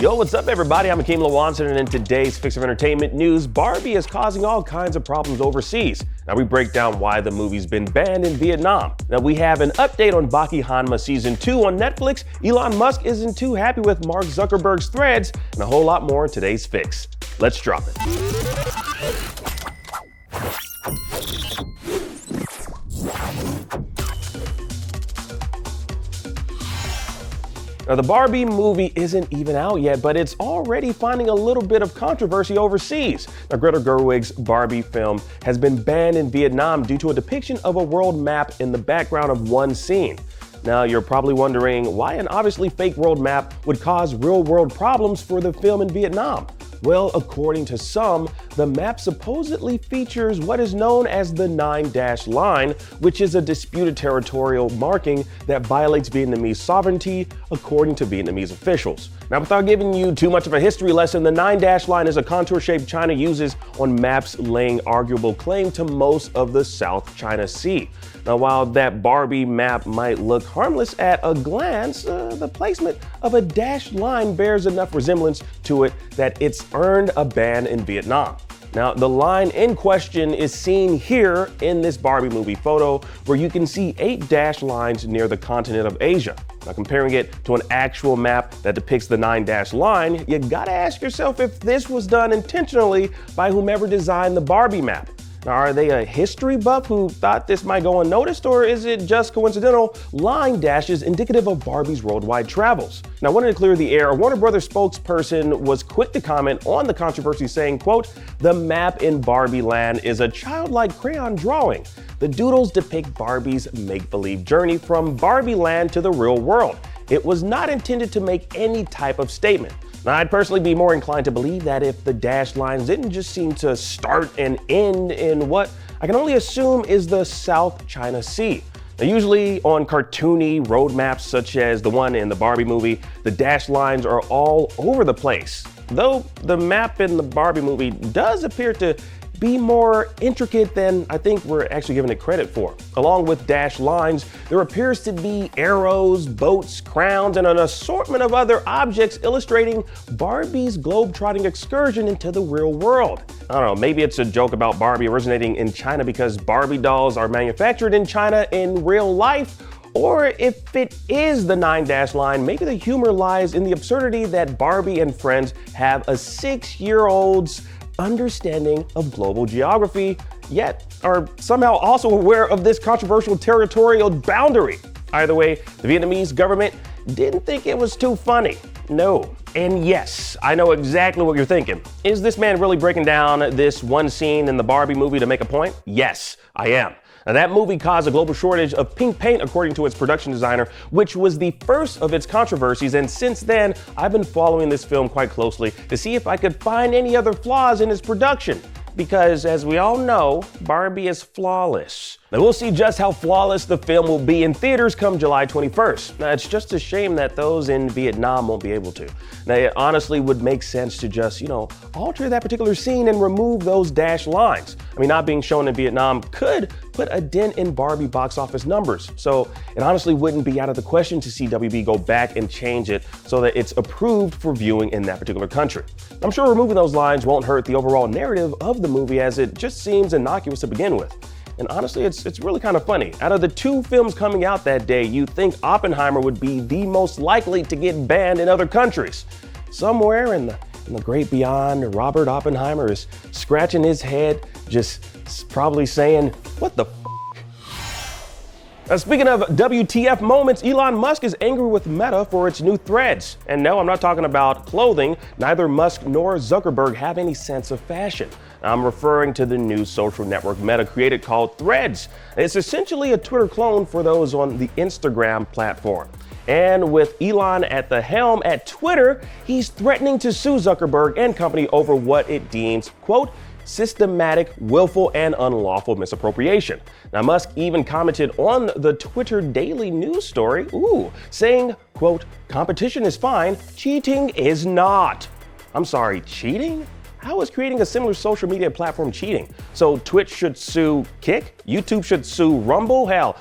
Yo, what's up everybody? I'm Akeem Lawanson, and in today's Fix of Entertainment news, Barbie is causing all kinds of problems overseas. Now we break down why the movie's been banned in Vietnam. Now we have an update on Baki Hanma Season 2 on Netflix, Elon Musk isn't too happy with Mark Zuckerberg's threads, and a whole lot more in today's Fix. Let's drop it. Now, the Barbie movie isn't even out yet, but it's already finding a little bit of controversy overseas. Now, Greta Gerwig's Barbie film has been banned in Vietnam due to a depiction of a world map in the background of one scene. Now, you're probably wondering why an obviously fake world map would cause real-world problems for the film in Vietnam. Well, according to some, the map supposedly features what is known as the 9-dash line, which is a disputed territorial marking that violates Vietnamese sovereignty, according to Vietnamese officials. Now, without giving you too much of a history lesson, the 9-dash line is a contour shape China uses on maps laying arguable claim to most of the South China Sea. Now, while that Barbie map might look harmless at a glance, the placement of a dashed line bears enough resemblance to it that it's earned a ban in Vietnam. Now, the line in question is seen here in this Barbie movie photo, where you can see 8 dashed lines near the continent of Asia. Now, comparing it to an actual map that depicts the 9-dash line, you gotta ask yourself if this was done intentionally by whomever designed the Barbie map. Now, are they a history buff who thought this might go unnoticed, or is it just coincidental line dashes indicative of Barbie's worldwide travels? Now, wanting to clear the air, a Warner Brothers spokesperson was quick to comment on the controversy, saying, quote, "The map in Barbie land is a childlike crayon drawing. The doodles depict Barbie's make-believe journey from Barbie land to the real world. It was not intended to make any type of statement." Now, I'd personally be more inclined to believe that if the dashed lines didn't just seem to start and end in what I can only assume is the South China Sea. Now, usually on cartoony road maps such as the one in the Barbie movie, the dashed lines are all over the place. Though the map in the Barbie movie does appear to be more intricate than I think we're actually giving it credit for. Along with dashed lines, there appears to be arrows, boats, crowns, and an assortment of other objects illustrating Barbie's globe-trotting excursion into the real world. I don't know, maybe it's a joke about Barbie originating in China because Barbie dolls are manufactured in China in real life. Or if it is the 9-dash line, maybe the humor lies in the absurdity that Barbie and friends have a 6-year-old's understanding of global geography, yet are somehow also aware of this controversial territorial boundary. Either way, the Vietnamese government didn't think it was too funny. No. And yes, I know exactly what you're thinking. Is this man really breaking down this one scene in the Barbie movie to make a point? Yes, I am. Now, that movie caused a global shortage of pink paint, according to its production designer, which was the first of its controversies. And since then, I've been following this film quite closely to see if I could find any other flaws in its production. Because, as we all know, Barbie is flawless. Now, we'll see just how flawless the film will be in theaters come July 21st. Now, it's just a shame that those in Vietnam won't be able to. Now, it honestly would make sense to just, alter that particular scene and remove those dashed lines. I mean, not being shown in Vietnam could put a dent in Barbie box office numbers. So it honestly wouldn't be out of the question to see WB go back and change it so that it's approved for viewing in that particular country. I'm sure removing those lines won't hurt the overall narrative of the movie, as it just seems innocuous to begin with. And honestly, it's really kind of funny. Out of the 2 films coming out that day, you'd think Oppenheimer would be the most likely to get banned in other countries. Somewhere in the great beyond, Robert Oppenheimer is scratching his head, just probably saying, "What the f***?" Now, speaking of WTF moments, Elon Musk is angry with Meta for its new threads. And no, I'm not talking about clothing. Neither Musk nor Zuckerberg have any sense of fashion. I'm referring to the new social network Meta created called Threads. It's essentially a Twitter clone for those on the Instagram platform. And with Elon at the helm at Twitter, he's threatening to sue Zuckerberg and company over what it deems, quote, systematic, willful, and unlawful misappropriation. Now, Musk even commented on the Twitter Daily News story, saying, quote, "Competition is fine, cheating is not." I'm sorry, cheating? How is creating a similar social media platform cheating? So Twitch should sue Kick, YouTube should sue Rumble, hell,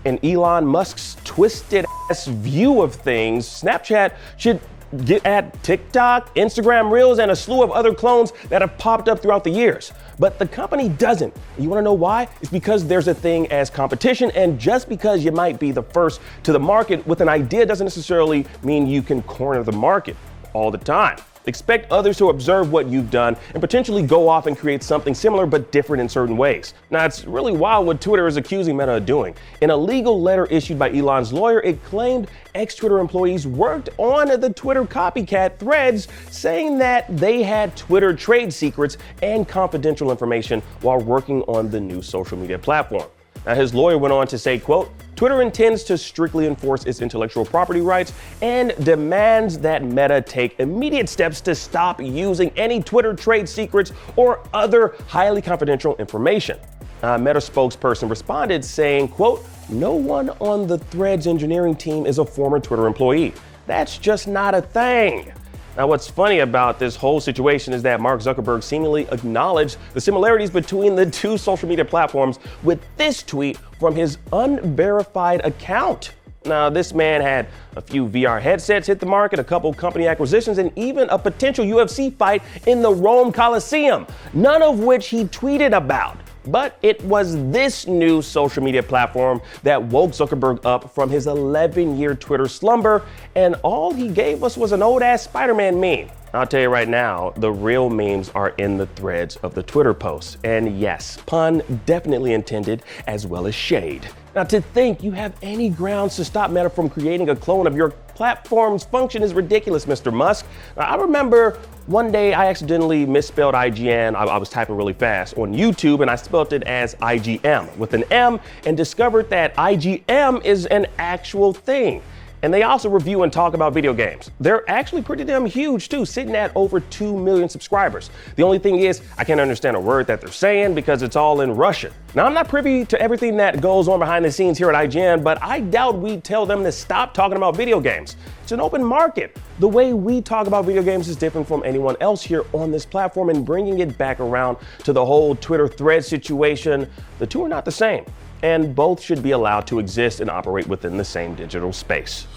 in Elon Musk's twisted ass view of things, Snapchat should Get at TikTok, Instagram Reels, and a slew of other clones that have popped up throughout the years. But the company doesn't. You want to know why? It's because there's a thing as competition, and just because you might be the first to the market with an idea doesn't necessarily mean you can corner the market all the time. Expect others to observe what you've done and potentially go off and create something similar but different in certain ways. Now, it's really wild what Twitter is accusing Meta of doing. In a legal letter issued by Elon's lawyer, it claimed ex-Twitter employees worked on the Twitter copycat threads, saying that they had Twitter trade secrets and confidential information while working on the new social media platform. Now, his lawyer went on to say, quote, Twitter intends to strictly enforce its intellectual property rights and demands that Meta take immediate steps to stop using any Twitter trade secrets or other highly confidential information. Meta spokesperson responded saying, quote, no one on the Threads engineering team is a former Twitter employee. That's just not a thing. Now, what's funny about this whole situation is that Mark Zuckerberg seemingly acknowledged the similarities between the two social media platforms with this tweet from his unverified account. Now, this man had a few VR headsets hit the market, a couple company acquisitions, and even a potential UFC fight in the Rome Coliseum, none of which he tweeted about. But it was this new social media platform that woke Zuckerberg up from his 11-year Twitter slumber, and all he gave us was an old-ass Spider-Man meme. I'll tell you right now, the real memes are in the threads of the Twitter posts. And yes, pun definitely intended, as well as shade. Now, to think you have any grounds to stop Meta from creating a clone of your platform's function is ridiculous, Mr. Musk. Now, I remember one day I accidentally misspelled IGN. I was typing really fast on YouTube and I spelled it as IGM with an M and discovered that IGM is an actual thing. And they also review and talk about video games. They're actually pretty damn huge too, sitting at over 2 million subscribers. The only thing is, I can't understand a word that they're saying because it's all in Russian. Now, I'm not privy to everything that goes on behind the scenes here at IGN, but I doubt we'd tell them to stop talking about video games. It's an open market. The way we talk about video games is different from anyone else here on this platform, and bringing it back around to the whole Twitter thread situation, the two are not the same. And both should be allowed to exist and operate within the same digital space.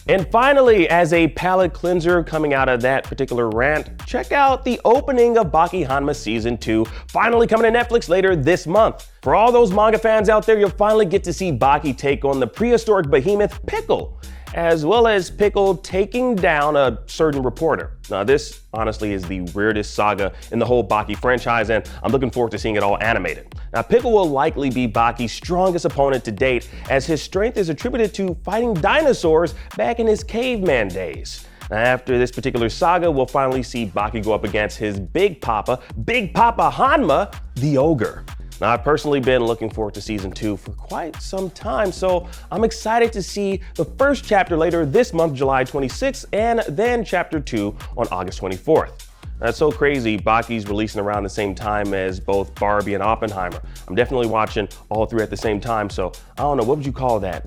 And finally, as a palate cleanser coming out of that particular rant, check out the opening of Baki Hanma Season 2, finally coming to Netflix later this month. For all those manga fans out there, you'll finally get to see Baki take on the prehistoric behemoth Pickle, as well as Pickle taking down a certain reporter. Now, this honestly is the weirdest saga in the whole Baki franchise, and I'm looking forward to seeing it all animated. Now, Pickle will likely be Baki's strongest opponent to date, as his strength is attributed to fighting dinosaurs back in his caveman days. Now, after this particular saga, we'll finally see Baki go up against his Big Papa Hanma, the ogre. Now, I've personally been looking forward to Season 2 for quite some time, so I'm excited to see the first chapter later this month, July 26th, and then Chapter 2 on August 24th. That's so crazy, Baki's releasing around the same time as both Barbie and Oppenheimer. I'm definitely watching all three at the same time, so I don't know, what would you call that?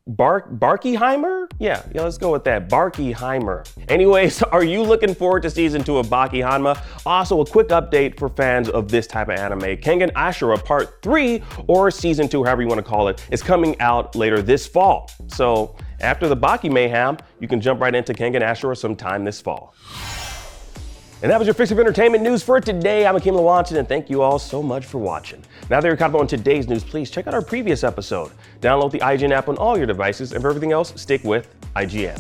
Bakiheimer? Yeah, let's go with that. Bakiheimer. Anyways, are you looking forward to Season 2 of Baki Hanma? Also, a quick update for fans of this type of anime. Kengan Ashura Part 3, or Season 2, however you want to call it, is coming out later this fall. So, after the Baki mayhem, you can jump right into Kengan Ashura sometime this fall. And that was your fix of entertainment news for today. I'm Akeem Lawanson, and thank you all so much for watching. Now that you're caught up on today's news, please check out our previous episode. Download the IGN app on all your devices, and for everything else, stick with IGN.